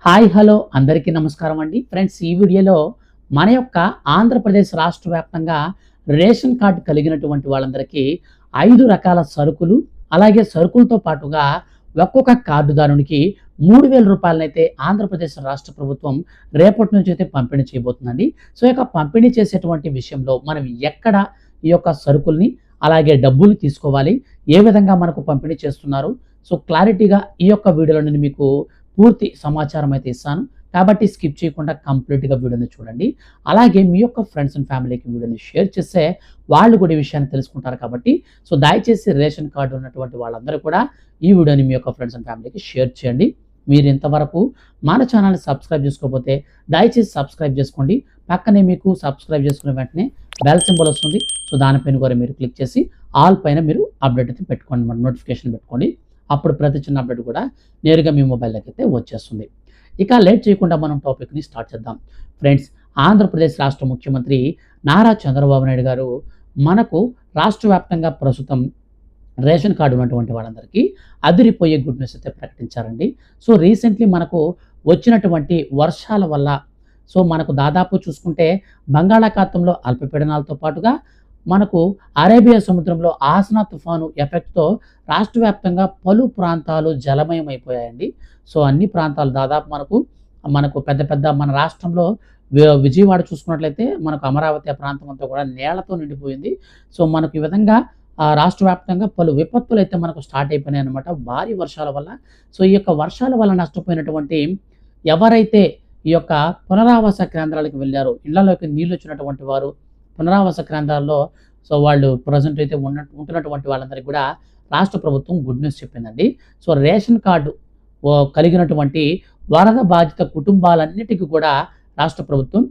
Hi hello అందరికీ నమస్కారం అండి ఫ్రెండ్స్. ఈ వీడియోలో మన యొక్క ఆంధ్రప్రదేశ్ రాష్ట్ర వ్యాప్తంగా రేషన్ కార్డు కలిగినటువంటి వాళ్ళందరికీ 5 రకాల సరుకులు, అలాగే సరుకులతో పాటుగా ఒక్కొక్క కార్డుదారునికి 3000 రూపాయలనైతే ఆంధ్రప్రదేశ్ రాష్ట్ర ప్రభుత్వం రేపటి నుంచి అయితే పంపిణీ చేయబోతుందండి. సో ఈ యొక్క పంపిణీ చేసేటువంటి విషయంలో మనం ఎక్కడ ఈ యొక్క సరుకుల్ని అలాగే డబ్బులు తీసుకోవాలి, ఏ విధంగా మనకు పంపిణీ చేస్తున్నారు, సో క్లారిటీగా ఈ యొక్క వీడియోలో నేను మీకు పూర్తి సమాచారం అయితే ఇస్తాను. కాబట్టి స్కిప్ చేయకుండా కంప్లీట్గా వీడియోని చూడండి. అలాగే మీ యొక్క ఫ్రెండ్స్ అండ్ ఫ్యామిలీకి వీడియోని షేర్ చేస్తే వాళ్ళు కూడా ఈ విషయాన్ని తెలుసుకుంటారు. కాబట్టి సో దయచేసి రేషన్ కార్డు ఉన్నటువంటి వాళ్ళందరూ కూడా ఈ వీడియోని మీ యొక్క ఫ్రెండ్స్ అండ్ ఫ్యామిలీకి షేర్ చేయండి. మీరు ఇంతవరకు మన ఛానల్ని సబ్స్క్రైబ్ చేసుకోకపోతే దయచేసి సబ్స్క్రైబ్ చేసుకోండి. పక్కనే మీకు సబ్స్క్రైబ్ చేసుకున్న వెంటనే బెల్ సింబల్ వస్తుంది. సో దానిపైన కూడా మీరు క్లిక్ చేసి ఆల్ పైన మీరు అప్డేట్ అయితే పెట్టుకోండి, మన నోటిఫికేషన్ పెట్టుకోండి. అప్పుడు ప్రతి చిన్న అప్డేట్ కూడా నేరుగా మీ మొబైల్లోకి అయితే వచ్చేస్తుంది. ఇక లేట్ చేయకుండా మనం టాపిక్ని స్టార్ట్ చేద్దాం. ఫ్రెండ్స్, ఆంధ్రప్రదేశ్ రాష్ట్ర ముఖ్యమంత్రి నారా చంద్రబాబు నాయుడు గారు మనకు రాష్ట్ర వ్యాప్తంగా ప్రస్తుతం రేషన్ కార్డు ఉన్నటువంటి వాళ్ళందరికీ అదిరిపోయే గుడ్ న్యూస్ అయితే ప్రకటించారండి. సో రీసెంట్లీ మనకు వచ్చినటువంటి వర్షాల వల్ల సో మనకు దాదాపు చూసుకుంటే బంగాళాఖాతంలో అల్పపీడనాలతో పాటుగా మనకు అరేబియా సముద్రంలో ఆసనా తుఫాను ఎఫెక్ట్తో రాష్ట్ర వ్యాప్తంగా పలు ప్రాంతాలు జలమయం అయిపోయాయండి. సో అన్ని ప్రాంతాలు దాదాపు మనకు పెద్ద పెద్ద మన రాష్ట్రంలో విజయవాడ చూసుకున్నట్లయితే మనకు అమరావతి ఆ ప్రాంతం అంతా కూడా నేలతో నిండిపోయింది. సో మనకు ఈ విధంగా రాష్ట్ర వ్యాప్తంగా పలు విపత్తులు అయితే మనకు స్టార్ట్ అయిపోయినాయి అనమాట భారీ వర్షాల వల్ల. సో ఈ యొక్క వర్షాల వల్ల నష్టపోయినటువంటి ఎవరైతే ఈ యొక్క పునరావాస కేంద్రాలకు వెళ్ళారో, ఇళ్లలోకి నీళ్ళు వచ్చినటువంటి వారు పునరావాస కేంద్రాల్లో సో వాళ్ళు ప్రజెంట్ అయితే ఉంటున్నటువంటి వాళ్ళందరికీ కూడా రాష్ట్ర ప్రభుత్వం గుడ్ న్యూస్ చెప్పిందండి. సో రేషన్ కార్డు కలిగినటువంటి వరద బాధిత కుటుంబాలన్నిటికీ కూడా రాష్ట్ర ప్రభుత్వం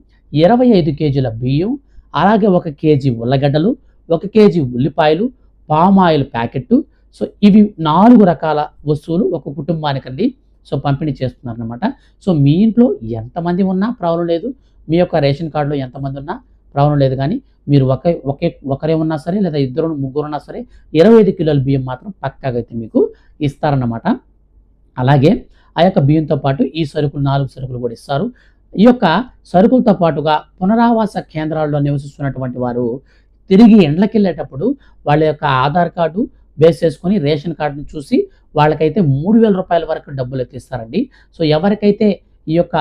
25 కేజీల బియ్యం, అలాగే 1 కేజీ ఉల్లగడ్డలు, 1 కేజీ ఉల్లిపాయలు, పామాయిల్ ప్యాకెట్టు, సో ఇవి 4 రకాల వస్తువులు ఒక కుటుంబానికండి సో పంపిణీ చేస్తున్నారనమాట. సో మీ ఇంట్లో ఎంతమంది ఉన్నా ప్రాబ్లం లేదు, మీ యొక్క రేషన్ కార్డులో ఎంతమంది ఉన్నా ప్రాబ్లం లేదు. కానీ మీరు ఒకరే ఉన్నా సరే, లేదా ఇద్దరు ముగ్గురు ఉన్నా సరే 25 కిలోల బియ్యం మాత్రం పక్కాగా అయితే మీకు ఇస్తారన్నమాట. అలాగే ఆ యొక్క బియ్యంతో పాటు ఈ సరుకులు 4 సరుకులు కూడా ఇస్తారు. ఈ యొక్క సరుకులతో పాటుగా పునరావాస కేంద్రాల్లో నివసిస్తున్నటువంటి వారు తిరిగి ఇండ్లకి వెళ్ళేటప్పుడు వాళ్ళ యొక్క ఆధార్ కార్డు బేస్ చేసుకొని రేషన్ కార్డును చూసి వాళ్ళకైతే 3000 రూపాయల వరకు డబ్బులు అయితే ఇస్తారండి. సో ఎవరికైతే ఈ యొక్క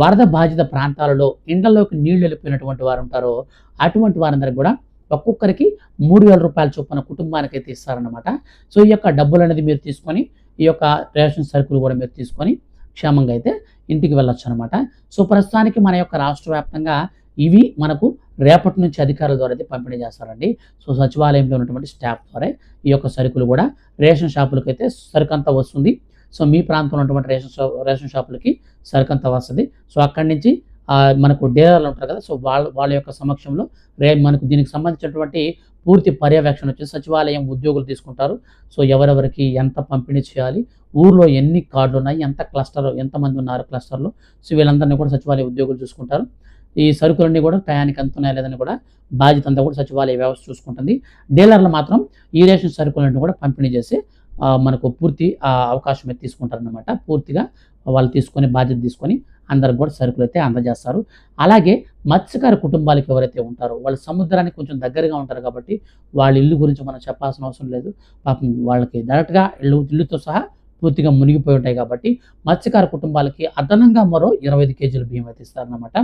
వరద బాధిత ప్రాంతాలలో ఇండ్లలోకి నీళ్లు వెళ్ళిపోయినటువంటి వారు ఉంటారో అటువంటి వారందరికీ కూడా ఒక్కొక్కరికి 3000 రూపాయల చొప్పున కుటుంబానికి అయితే ఇస్తారనమాట. సో ఈ యొక్క డబ్బులు అనేది మీరు తీసుకొని ఈ యొక్క రేషన్ సరుకులు కూడా మీరు తీసుకొని క్షేమంగా అయితే ఇంటికి వెళ్ళొచ్చు అనమాట. సో ప్రస్తుతానికి మన యొక్క రాష్ట్ర వ్యాప్తంగా ఇవి మనకు రేపటి నుంచి అధికారుల ద్వారా అయితే పంపిణీ చేస్తారండి. సో సచివాలయంలో ఉన్నటువంటి స్టాఫ్ ద్వారా ఈ యొక్క సరుకులు కూడా రేషన్ షాపులకు అయితే సరుకంతా వస్తుంది. సో మీ ప్రాంతంలో ఉన్నటువంటి రేషన్ షాపులకి సరుకంతా వస్తుంది. సో అక్కడి నుంచి మనకు డీలర్లు ఉంటారు కదా, సో వాళ్ళ యొక్క సమక్షంలో మనకు దీనికి సంబంధించినటువంటి పూర్తి పర్యవేక్షణ వచ్చేసి సచివాలయం ఉద్యోగులు తీసుకుంటారు. సో ఎవరెవరికి ఎంత పంపిణీ చేయాలి, ఊర్లో ఎన్ని కార్డులు ఉన్నాయి, ఎంతమంది ఉన్నారు క్లస్టర్లో, సో వీళ్ళందరినీ కూడా సచివాలయ ఉద్యోగులు చూసుకుంటారు. ఈ సరుకులన్నీ కూడా టయానికి అందుతున్నాయా లేదని కూడా బాధ్యత అంతా కూడా సచివాలయ వ్యవస్థ చూసుకుంటుంది. డీలర్లు మాత్రం ఈ రేషన్ సరుకులన్నీ కూడా పంపిణీ చేసి మనకు పూర్తి అవకాశం అయితే తీసుకుంటారనమాట. పూర్తిగా వాళ్ళు తీసుకొని బాధ్యత తీసుకొని అందరికి కూడా సరుకులు అయితే అందజేస్తారు. అలాగే మత్స్యకార కుటుంబాలకు ఎవరైతే ఉంటారో వాళ్ళు సముద్రానికి కొంచెం దగ్గరగా ఉంటారు కాబట్టి వాళ్ళ ఇల్లు గురించి మనం చెప్పాల్సిన అవసరం లేదు. పాపం వాళ్ళకి డైరెక్ట్గా ఇల్లుతో సహా పూర్తిగా మునిగిపోయి ఉంటాయి కాబట్టి మత్స్యకార కుటుంబాలకి అదనంగా మరో 25 కేజీల బియ్యం అయితే ఇస్తారనమాట.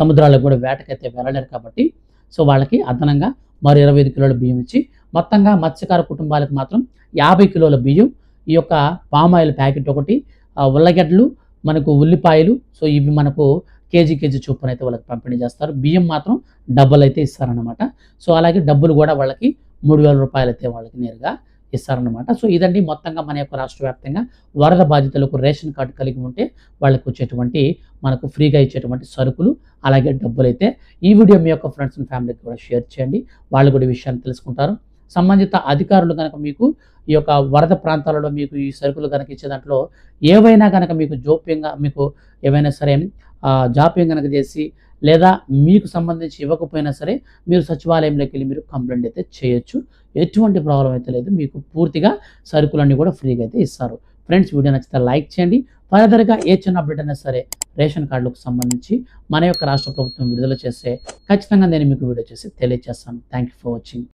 సముద్రాలకు కూడా వేటకైతే వెళ్ళలేరు కాబట్టి సో వాళ్ళకి అదనంగా మరో 25 కిలోల బియ్యం ఇచ్చి మొత్తంగా మత్స్యకార కుటుంబాలకు మాత్రం 50 కిలోల బియ్యం, ఈ యొక్క పామాయిల్ ప్యాకెట్ ఒకటి, ఉల్లగడ్డలు, మనకు ఉల్లిపాయలు, సో ఇవి మనకు కేజీ చొప్పున అయితే వాళ్ళకి పంపిణీ చేస్తారు. బియ్యం మాత్రం డబ్బులు అయితే ఇస్తారనమాట. సో అలాగే డబ్బులు కూడా వాళ్ళకి 3000 రూపాయలు అయితే వాళ్ళకి నేరుగా ఇస్తారనమాట. సో ఇదండి మొత్తంగా మన యొక్క రాష్ట్ర వ్యాప్తంగా వరద బాధితులకు రేషన్ కార్డు కలిగి ఉంటే వాళ్ళకి వచ్చేటువంటి మనకు ఫ్రీగా ఇచ్చేటువంటి సరుకులు అలాగే డబ్బులు అయితే. ఈ వీడియో మీ యొక్క ఫ్రెండ్స్ అండ్ ఫ్యామిలీకి కూడా షేర్ చేయండి, వాళ్ళు కూడా ఈ విషయాన్ని తెలుసుకుంటారు. సంబంధిత అధికారులు కనుక మీకు ఈ యొక్క వరద ప్రాంతాలలో మీకు ఈ సరుకులు కనుక ఇచ్చే దాంట్లో ఏవైనా కనుక మీకు మీకు ఏవైనా సరే జాప్యం కనుక చేసి లేదా మీకు సంబంధించి ఇవ్వకపోయినా సరే మీరు సచివాలయంలోకి వెళ్ళి మీరు కంప్లైంట్ అయితే చేయొచ్చు. ఎటువంటి ప్రాబ్లం అయితే లేదు, మీకు పూర్తిగా సరుకులన్నీ కూడా ఫ్రీగా అయితే ఇస్తారు. ఫ్రెండ్స్ వీడియో నచ్చితే లైక్ చేయండి. ఫర్దర్గా ఏ చిన్న అప్డేట్ అయినా సరే రేషన్ కార్డులకు సంబంధించి మన యొక్క రాష్ట్ర ప్రభుత్వం విడుదల చేస్తే ఖచ్చితంగా నేను మీకు వీడియో చేసి తెలియజేస్తాను. Thank you for watching.